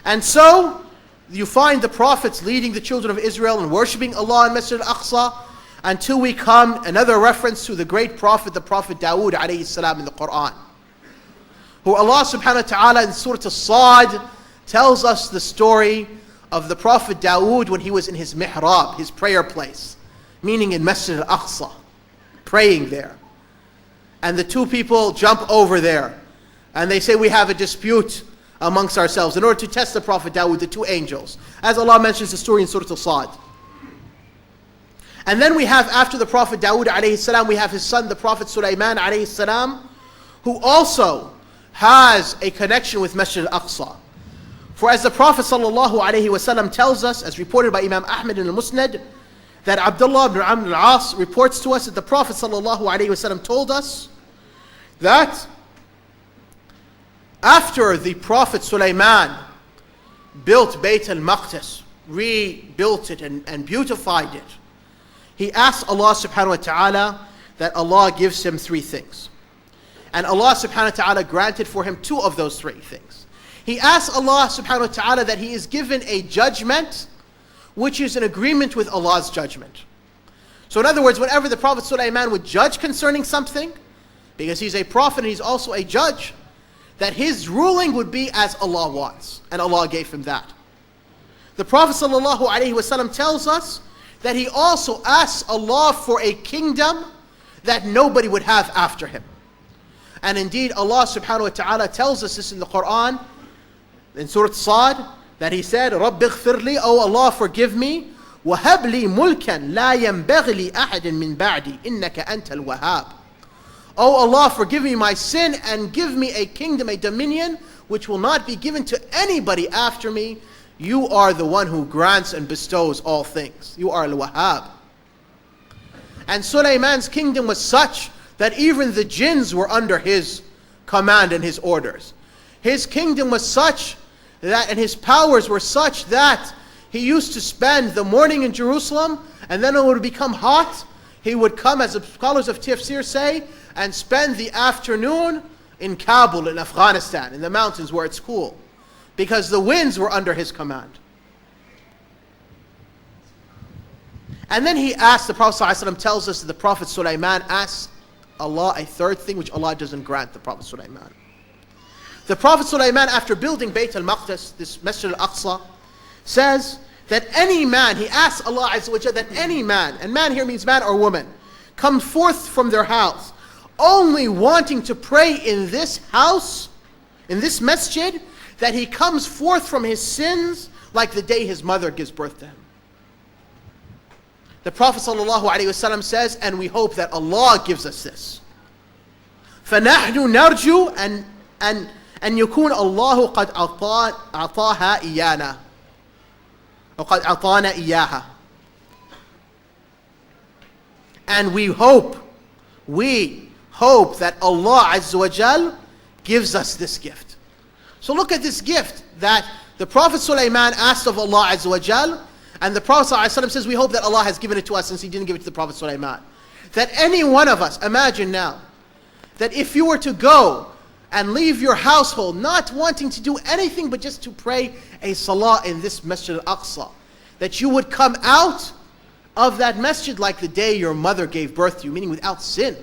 And so you find the prophets leading the children of Israel and worshipping Allah in Masjid al-Aqsa, until we come another reference to the great prophet, the Prophet Dawood alayhi salam in the Quran, who Allah subhanahu wa ta'ala in Surah As-Sad tells us the story of the Prophet Dawood when he was in his mihrab, his prayer place, meaning in Masjid al-Aqsa, praying there. And the two people jump over there and they say, we have a dispute amongst ourselves, in order to test the Prophet Dawood, the two angels, as Allah mentions the story in Surah As-Sad. And then we have, after the Prophet Dawood alayhi salam, we have his son, the Prophet Sulaiman alayhi salam, who also has a connection with Masjid al-Aqsa. For as the Prophet sallallahu alayhi wasallam tells us, as reported by Imam Ahmad in al-Musnad, that Abdullah ibn Amr al-As reports to us that the Prophet sallallahu alayhi wasallam told us that after the Prophet Sulaiman built Bayt al-Maqdis, rebuilt it and beautified it, he asked Allah subhanahu wa ta'ala that Allah gives him three things. And Allah subhanahu wa ta'ala granted for him two of those three things. He asked Allah subhanahu wa ta'ala that he is given a judgment which is in agreement with Allah's judgment. So in other words, whenever the Prophet Sulaiman would judge concerning something, because he's a prophet and he's also a judge, that his ruling would be as Allah wants. And Allah gave him that. The Prophet sallallahu alaihi wasallam tells us that he also asks Allah for a kingdom that nobody would have after him. And indeed, Allah subhanahu wa ta'ala tells us this in the Quran, in Surah As-Sad, that he said, رَبِّ اغْفِرْ لِي, Oh Allah, forgive me, وَهَبْ لِي مُلْكًا لَا يَنْبَغِي لِأَحَدٍ مِّن بَعْدِي إِنَّكَ أَنْتَ الْوَهَّابُ. Oh Allah, forgive me my sin and give me a kingdom, a dominion, which will not be given to anybody after me. You are the one who grants and bestows all things. You are Al-Wahhab. And Sulaiman's kingdom was such that even the jinns were under his command and his orders. His kingdom was such that, and his powers were such that he used to spend the morning in Jerusalem, and then it would become hot. He would come, as the scholars of Tafsir say, and spend the afternoon in Kabul, in Afghanistan, in the mountains where it's cool, because the winds were under his command. And then he asked, the Prophet ﷺ tells us that the Prophet Sulaiman asked Allah a third thing which Allah doesn't grant the Prophet Sulaiman. The Prophet Sulaiman, after building Bayt al-Maqdis, this Masjid al-Aqsa, says that any man, he asks Allah Azza wa Jalla that any man, and man here means man or woman, come forth from their house only wanting to pray in this house, in this masjid, that he comes forth from his sins like the day his mother gives birth to him. The Prophet ﷺ says, and we hope that Allah gives us this. فَنَحْنُ نَرْجُو أَن يَكُونَ اللَّهُ قَدْ أَعْطَاهَا إِيَّانَا وَقَدْ أَعْطَانَا إِيَّاهَا. And we hope that Allah Azza wa Jal gives us this gift. So look at this gift that the Prophet Sulaiman asked of Allah Azza wa Jal, and the Prophet ﷺ says we hope that Allah has given it to us since he didn't give it to the Prophet Sulaiman. That any one of us, imagine now, that if you were to go and leave your household not wanting to do anything but just to pray a salah in this Masjid al-Aqsa, that you would come out of that masjid like the day your mother gave birth to you, meaning without sin.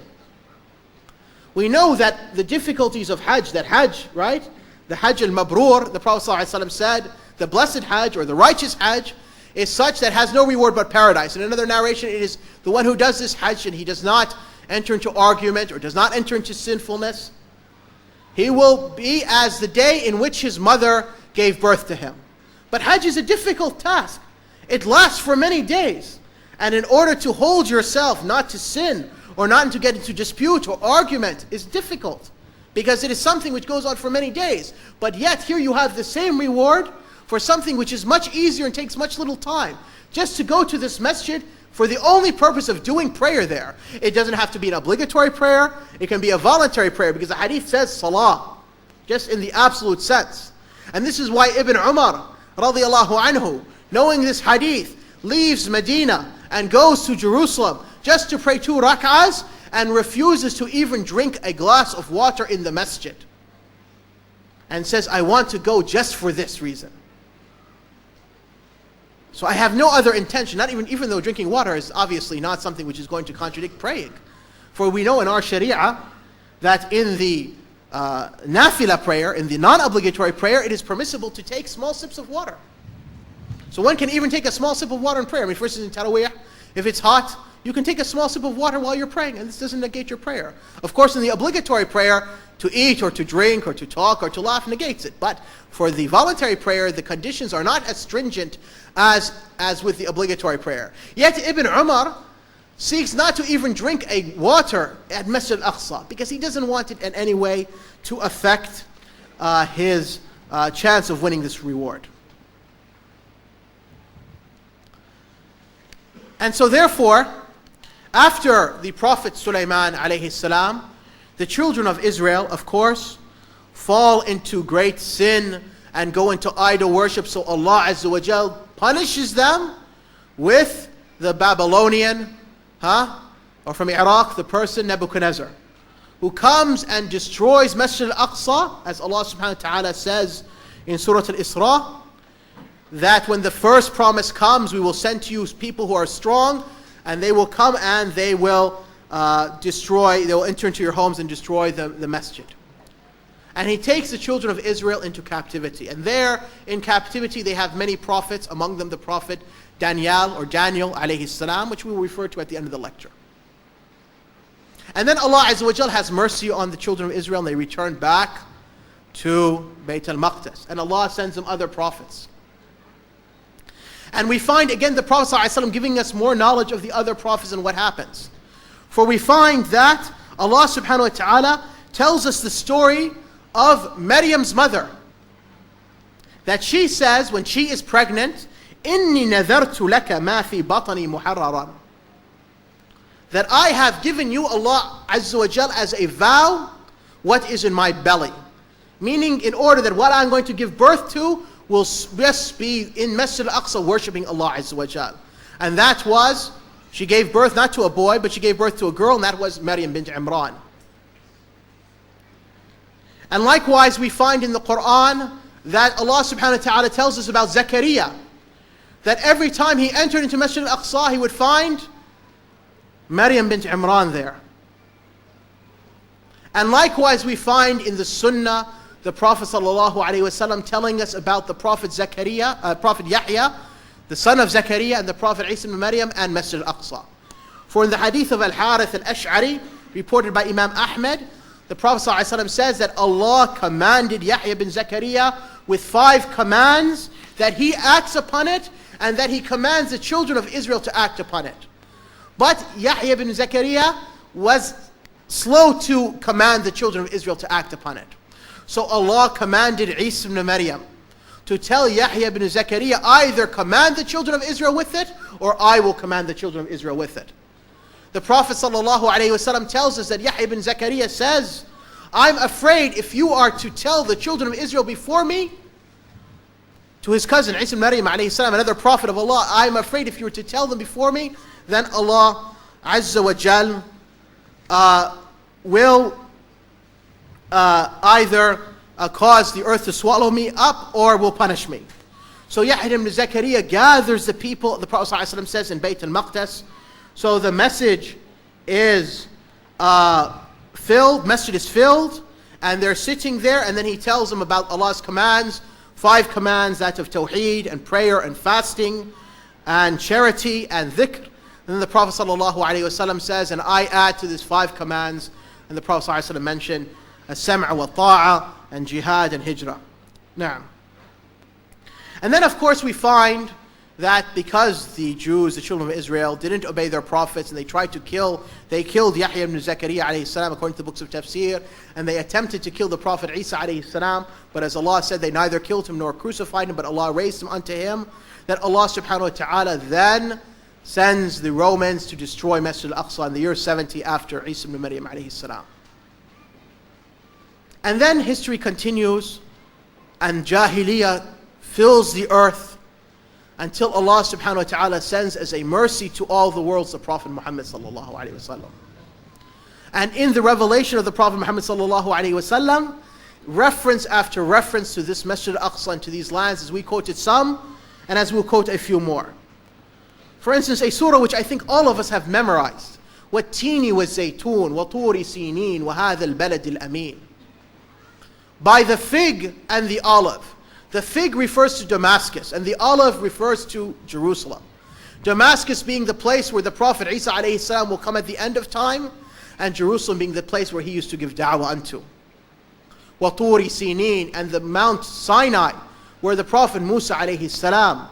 We know that the difficulties of Hajj, that Hajj, right? The Hajj al-Mabrur, the Prophet ﷺ said, the blessed Hajj or the righteous Hajj is such that has no reward but paradise. In another narration, it is the one who does this Hajj and he does not enter into argument or does not enter into sinfulness. He will be as the day in which his mother gave birth to him. But Hajj is a difficult task. It lasts for many days. And in order to hold yourself not to sin or not to get into dispute or argument is difficult, because it is something which goes on for many days. But yet here you have the same reward for something which is much easier and takes much little time. Just to go to this masjid for the only purpose of doing prayer there. It doesn't have to be an obligatory prayer. It can be a voluntary prayer, because the hadith says salah, just in the absolute sense. And this is why Ibn Umar radiallahu anhu, knowing this hadith, leaves Medina and goes to Jerusalem just to pray 2 rak'ahs and refuses to even drink a glass of water in the masjid. And says, I want to go just for this reason. So I have no other intention, not even though drinking water is obviously not something which is going to contradict praying. For we know in our Sharia that in the nafila prayer, in the non-obligatory prayer, it is permissible to take small sips of water. So one can even take a small sip of water in prayer. I mean, for instance, in Taraweeh, if it's hot, you can take a small sip of water while you're praying, and this doesn't negate your prayer. Of course, in the obligatory prayer, to eat or to drink or to talk or to laugh negates it. But for the voluntary prayer, the conditions are not as stringent as with the obligatory prayer. Yet Ibn Umar seeks not to even drink a water at Masjid al-Aqsa because he doesn't want it in any way to affect his chance of winning this reward. And so therefore, after the Prophet Sulaiman alayhi salam, the children of Israel, of course, fall into great sin and go into idol worship. So Allah Azza wa Jal punishes them with the Babylonian, or from Iraq, the person Nebuchadnezzar, who comes and destroys Masjid al-Aqsa, as Allah subhanahu wa ta'ala says in Surah Al-Isra, that when the first promise comes, we will send to you people who are strong, and they will come and they will they will enter into your homes and destroy the masjid. And he takes the children of Israel into captivity. And there, in captivity, they have many prophets, among them the prophet Daniel alayhi salam, which we will refer to at the end of the lecture. And then Allah Azza wa Jal has mercy on the children of Israel, and they return back to Bayt al-Maqdis. And Allah sends them other prophets. And we find, again, the Prophet ﷺ giving us more knowledge of the other prophets and what happens. For we find that Allah subhanahu wa ta'ala tells us the story of Maryam's mother. That she says when she is pregnant, إِنِّي نَذَرْتُ لَكَ مَا فِي بَطَنِي مُحَرَّرًا. That I have given you, Allah Azza wa Jal, as a vow, what is in my belly. Meaning, in order that what I'm going to give birth to will best be in Masjid al-Aqsa worshipping Allah Azza wa Jal. And that was, she gave birth not to a boy, but she gave birth to a girl, and that was Maryam bint Imran. And likewise, we find in the Quran that Allah subhanahu wa ta'ala tells us about Zakaria, that every time he entered into Masjid al-Aqsa, he would find Maryam bint Imran there. And likewise, we find in the Sunnah, the Prophet ﷺ telling us about the Prophet Prophet Yahya, the son of Zakaria, and the Prophet Isa ibn Maryam, and Masjid al-Aqsa. For in the hadith of Al-Harith al-Ash'ari, reported by Imam Ahmed, the Prophet ﷺ says that Allah commanded Yahya bin Zakaria with 5 commands, that he acts upon it, and that he commands the children of Israel to act upon it. But Yahya bin Zakaria was slow to command the children of Israel to act upon it. So Allah commanded Isa ibn Maryam to tell Yahya ibn Zakaria, either command the children of Israel with it, or I will command the children of Israel with it. The Prophet ﷺ tells us that Yahya ibn Zakaria says, I'm afraid if you are to tell the children of Israel before me, to his cousin Isa ibn Maryam alayhi salam, another prophet of Allah, I'm afraid if you were to tell them before me, then Allah Azza wa Jal will either cause the earth to swallow me up or will punish me. So Yahya ibn Zakaria gathers the people, the Prophet ﷺ says in Bayt al-Maqdis. So the message is filled, masjid is filled, and they're sitting there, and then he tells them about Allah's commands, 5 commands, that of tawheed and prayer and fasting and charity and dhikr. And then the Prophet ﷺ says, and I add to these 5 commands, and the Prophet ﷺ mentioned as-sam'a wa ta'a and jihad and hijrah. Now, and then of course we find that because the Jews, the children of Israel, didn't obey their prophets and they tried to they killed Yahya ibn Zakaria alayhi salam according to the books of tafsir, and they attempted to kill the Prophet Isa alayhi salam, but as Allah said, they neither killed him nor crucified him, but Allah raised him unto him, that Allah subhanahu wa ta'ala then sends the Romans to destroy Masjid al-Aqsa in the year 70 after Isa ibn Maryam alayhi salam. And then history continues, and Jahiliyyah fills the earth until Allah subhanahu wa ta'ala sends as a mercy to all the worlds the Prophet Muhammad sallallahu alayhi wasallam. And in the revelation of the Prophet Muhammad sallallahu alayhi wasallam, reference after reference to this Masjid al-Aqsa and to these lands, as we quoted some, And as we'll quote a few more. For instance, a surah which I think all of us have memorized. وَالتِّينِ وَالزَّيْتُونِ وَطُورِ سِينِينَ وَهَذَا الْبَلَدِ الْأَمِينَ. By the fig and the olive. The fig refers to Damascus and the olive refers to Jerusalem. Damascus being the place where the Prophet Isa alayhi salam will come at the end of time, and Jerusalem being the place where he used to give da'wah unto. وَطُورِ سِينِينَ, and the Mount Sinai, where the Prophet Musa alayhi salam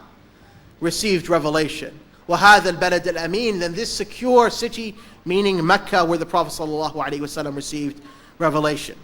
received revelation. وَهَذَا الْبَلَدِ الْأَمِينَ, then this secure city, meaning Mecca, where the Prophet sallallahu alayhi wasallam received revelation.